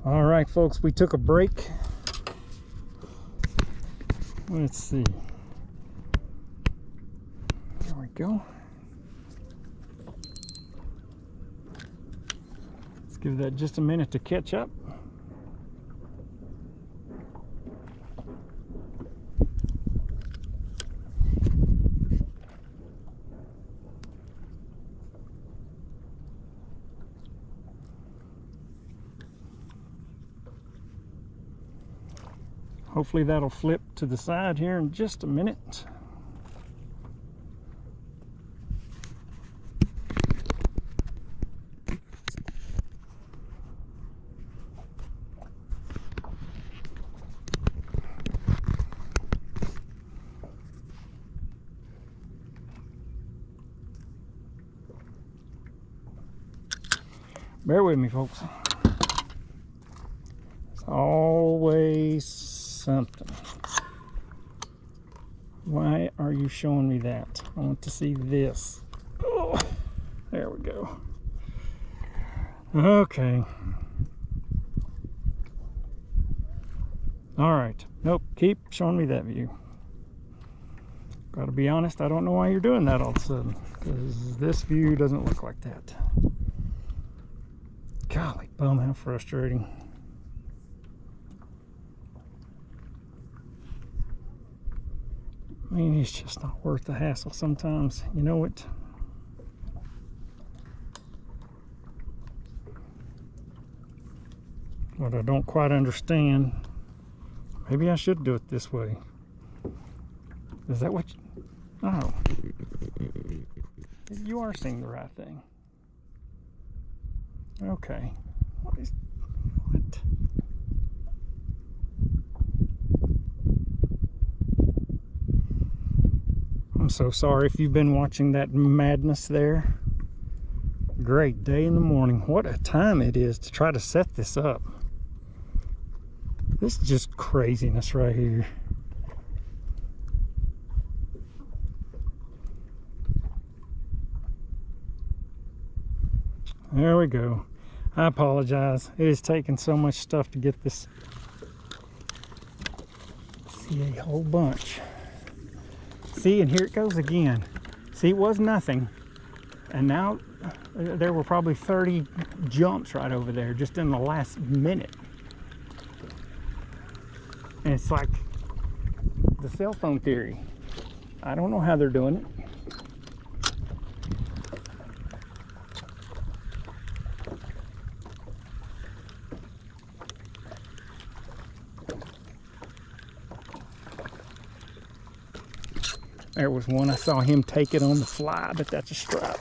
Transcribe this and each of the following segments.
All right, folks, we took a break. Let's see. There we go. Let's give that just a minute to catch up. Hopefully that'll flip to the side here in just a minute. Bear with me, folks. It's always something. Why are you showing me that? I want to see this. Oh, there we go. Okay. All right. Nope. Keep showing me that view. Gotta be honest, I don't know why you're doing that all of a sudden, because this view doesn't look like that. Golly bum, how frustrating. I mean, it's just not worth the hassle sometimes. You know it. What I don't quite understand, maybe I should do it this way. Is that what you... Oh. You are seeing the right thing. Okay. What? I'm so sorry if you've been watching that madness there. Great day in the morning. What a time it is to try to set this up. This is just craziness right here. There we go. I apologize. It has taken so much stuff to get this. See, a whole bunch. See, and here it goes again. See, it was nothing. And now there were probably 30 jumps right over there just in the last minute. And it's like the cell phone theory. I don't know how they're doing it. There was one, I saw him take it on the fly, but that's a strike.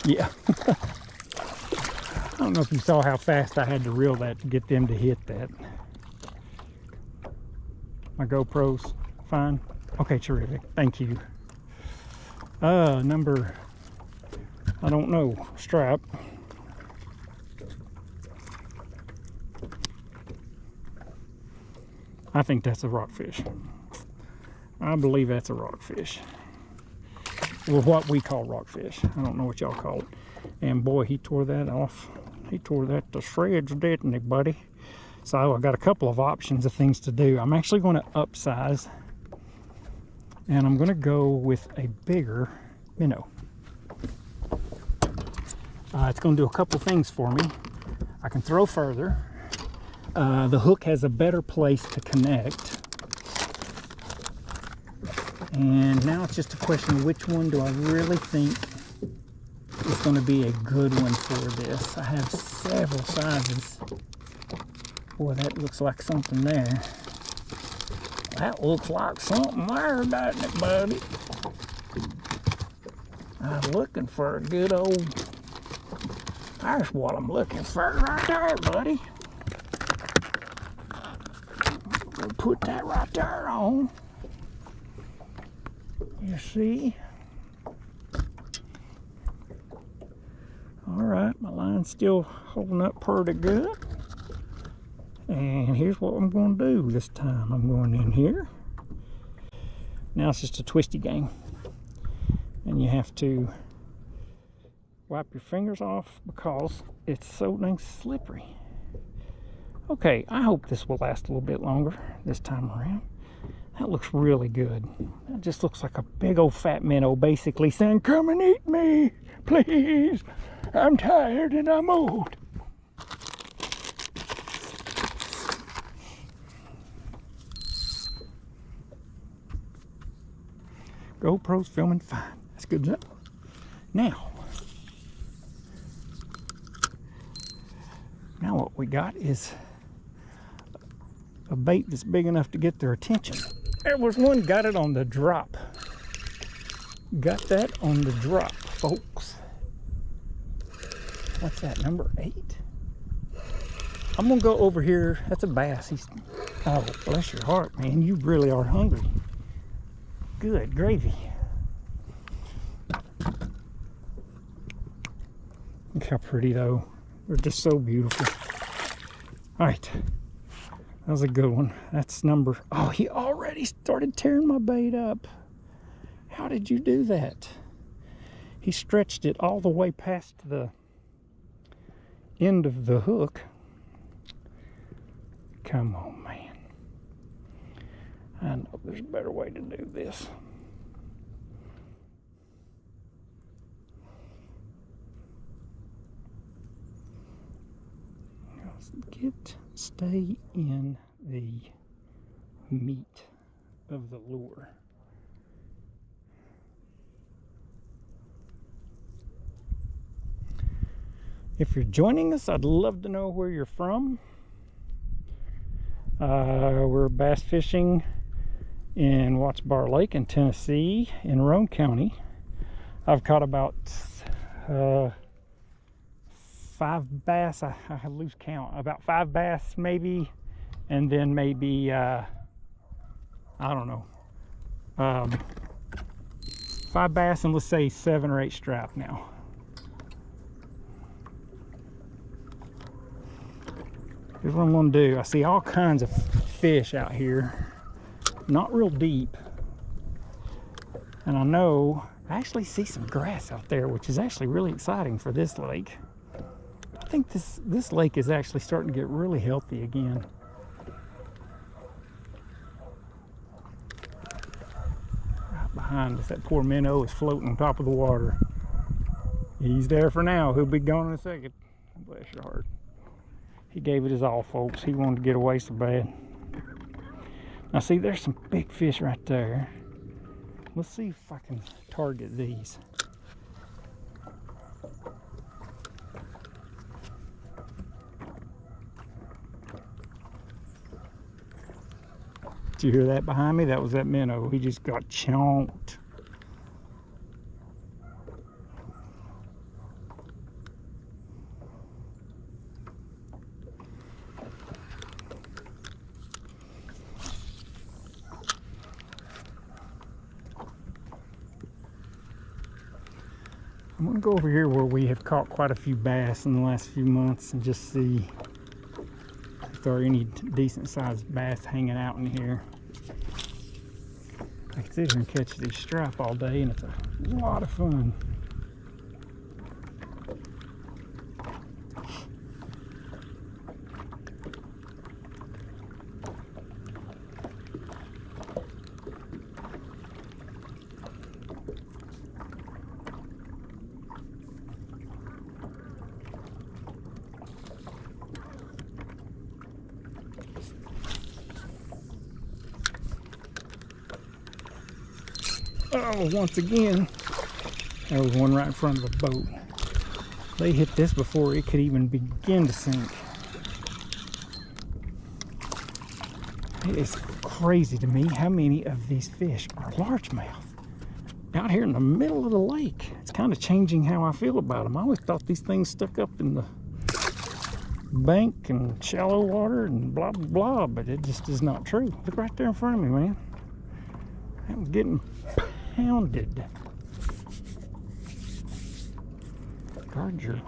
Yeah. I don't know if you saw how fast I had to reel that to get them to hit that. My GoPro's fine? Okay, terrific. Thank you. Number, I don't know, strap. I think that's a rockfish. I believe that's a rockfish. Well, what we call rockfish. I don't know what y'all call it. And boy, he tore that off. He tore that to shreds, didn't he, buddy? So I've got a couple of options of things to do. I'm actually going to upsize. And I'm going to go with a bigger minnow. It's going to do a couple things for me. I can throw further. The hook has a better place to connect. And now it's just a question of which one do I really think is going to be a good one for this. I have several sizes. Boy, that looks like something there. That looks like something there, doesn't it, buddy? I'm looking for a good old... There's what I'm looking for right there, buddy. We'll put that right there on. You see? All right, my line's still holding up pretty good. And here's what I'm going to do this time. I'm going in here. Now it's just a twisty game. And you have to wipe your fingers off because it's so dang slippery. Okay, I hope this will last a little bit longer this time around. That looks really good. That just looks like a big old fat minnow basically saying, come and eat me, please. I'm tired and I'm old. GoPro's filming fine. That's good enough. Now what we got is a bait that's big enough to get their attention. There was one, got it on the drop. Got that on the drop, folks. What's that, number 8? I'm gonna go over here. That's a bass. Oh, bless your heart, man. You really are hungry. Good gravy. Look how pretty though. They're just so beautiful. All right, that was a good one. That's number, oh, he already started tearing my bait up. How did you do that? He stretched it all the way past the end of the hook. Come on, man. I know there's a better way to do this. Stay in the meat of the lure. If you're joining us, I'd love to know where you're from. We're bass fishing in Watts Bar Lake in Tennessee in Roane County. I've caught about 5 bass. I lose count. About 5 bass maybe, and then maybe I don't know, 5 bass and let's say 7 or 8 strap now. Here's what I'm gonna do. I see all kinds of fish out here, not real deep, and I know I actually see some grass out there, which is actually really exciting for this lake. I think this lake is actually starting to get really healthy again. Right behind us, that poor minnow is floating on top of the water. He's there for now. He'll be gone in a second. Bless your heart. He gave it his all, folks. He wanted to get away so bad. Now see, there's some big fish right there. Let's see if I can target these. Did you hear that behind me? That was that minnow. He just got chomped. I'm gonna go over here where we have caught quite a few bass in the last few months and just see if there are any decent sized bass hanging out in here. I can sit here and catch these strap all day and it's a lot of fun. Oh, once again, there was one right in front of the boat. They hit this before it could even begin to sink. It is crazy to me how many of these fish are largemouth out here in the middle of the lake. It's kind of changing how I feel about them. I always thought these things stuck up in the bank and shallow water and blah blah blah, but it just is not true. Look right there in front of me, man. I'm getting pounded. Gardger.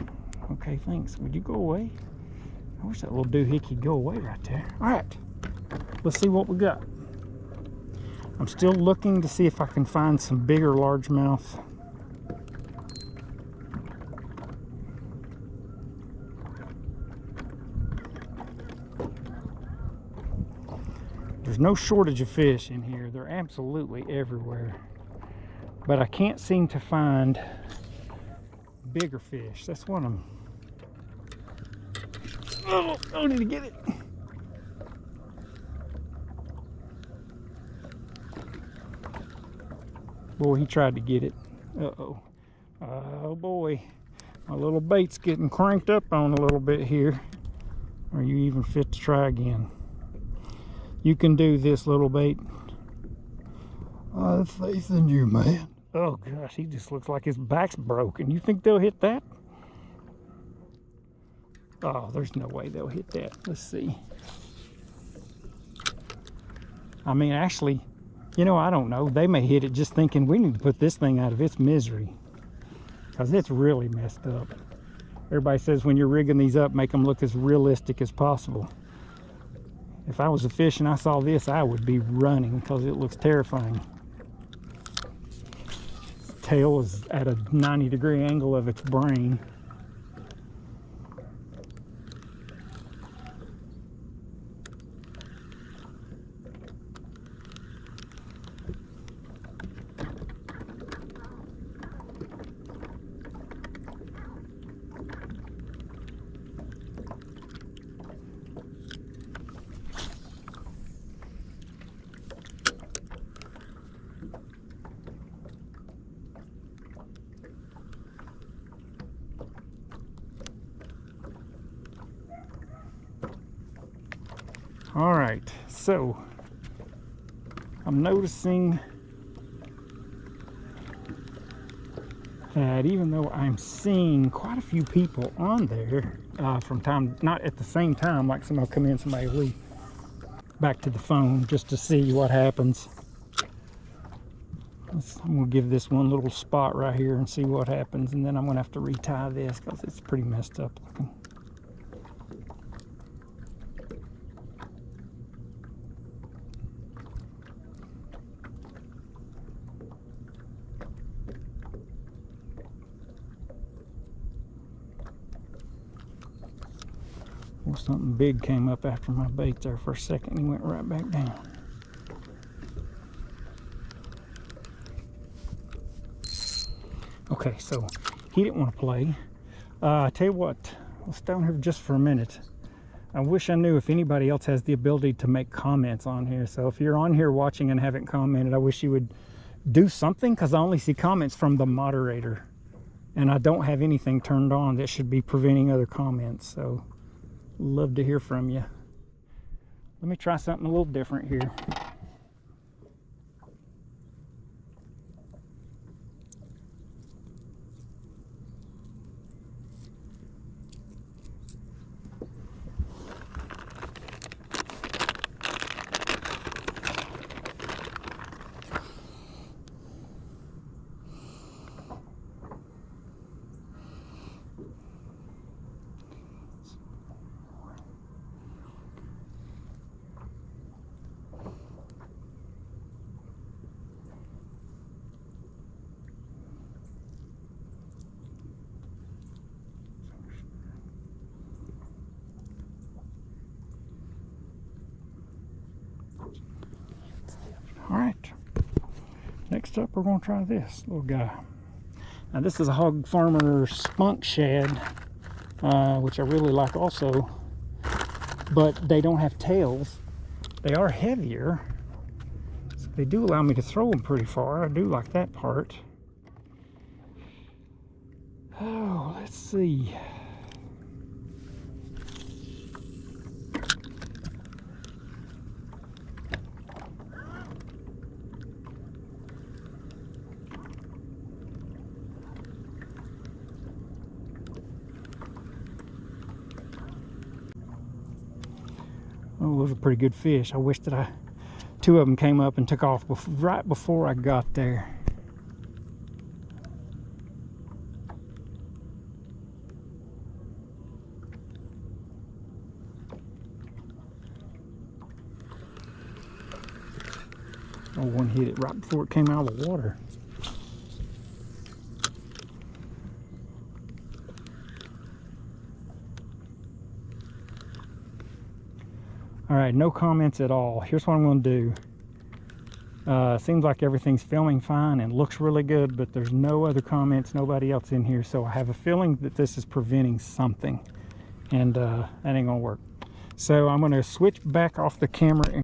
Okay, thanks. Would you go away? I wish that little doohickey would go away right there. All right, let's see what we got. I'm still looking to see if I can find some bigger largemouth. no shortage of fish in here. They're absolutely everywhere. But I can't seem to find bigger fish. That's what I'm... Oh, I need to get it. Boy, he tried to get it. Uh-oh. Oh boy. My little bait's getting cranked up on a little bit here. Are you even fit to try again? You can do this, little bait. I have faith in you, man. Oh gosh, he just looks like his back's broken. You think they'll hit that? Oh, there's no way they'll hit that. Let's see. I mean, actually, you know, I don't know. They may hit it just thinking we need to put this thing out of its misery, because it's really messed up. Everybody says when you're rigging these up, make them look as realistic as possible. If I was a fish and I saw this, I would be running because it looks terrifying. Tail is at a 90-degree angle of its brain. All right, so I'm noticing that even though I'm seeing quite a few people on there from time, not at the same time, like somebody will come in, somebody will leave, back to the phone just to see what happens. I'm gonna give this one little spot right here and see what happens, and then I'm gonna have to retie this because it's pretty messed up looking. Well, something big came up after my bait there for a second. He went right back down. Okay, so he didn't want to play. I tell you what, let's down here just for a minute. I wish I knew if anybody else has the ability to make comments on here. So if you're on here watching and haven't commented, I wish you would do something, because I only see comments from the moderator. And I don't have anything turned on that should be preventing other comments. So love to hear from you. Let me try something a little different here. All right, next up we're going to try this little guy. Now this is a Hog Farmer spunk shad, which I really like also, but they don't have tails. They are heavier, so they do allow me to throw them pretty far. I do like that part. Oh, let's see. Oh, those are pretty good fish. I wish that two of them came up and took off right before I got there. Oh, one hit it right before it came out of the water. All right, no comments at all. Here's what I'm going to do. Seems like everything's filming fine and looks really good, but there's no other comments, nobody else in here, so I have a feeling that this is preventing something, and that ain't gonna work. So I'm gonna switch back off the camera and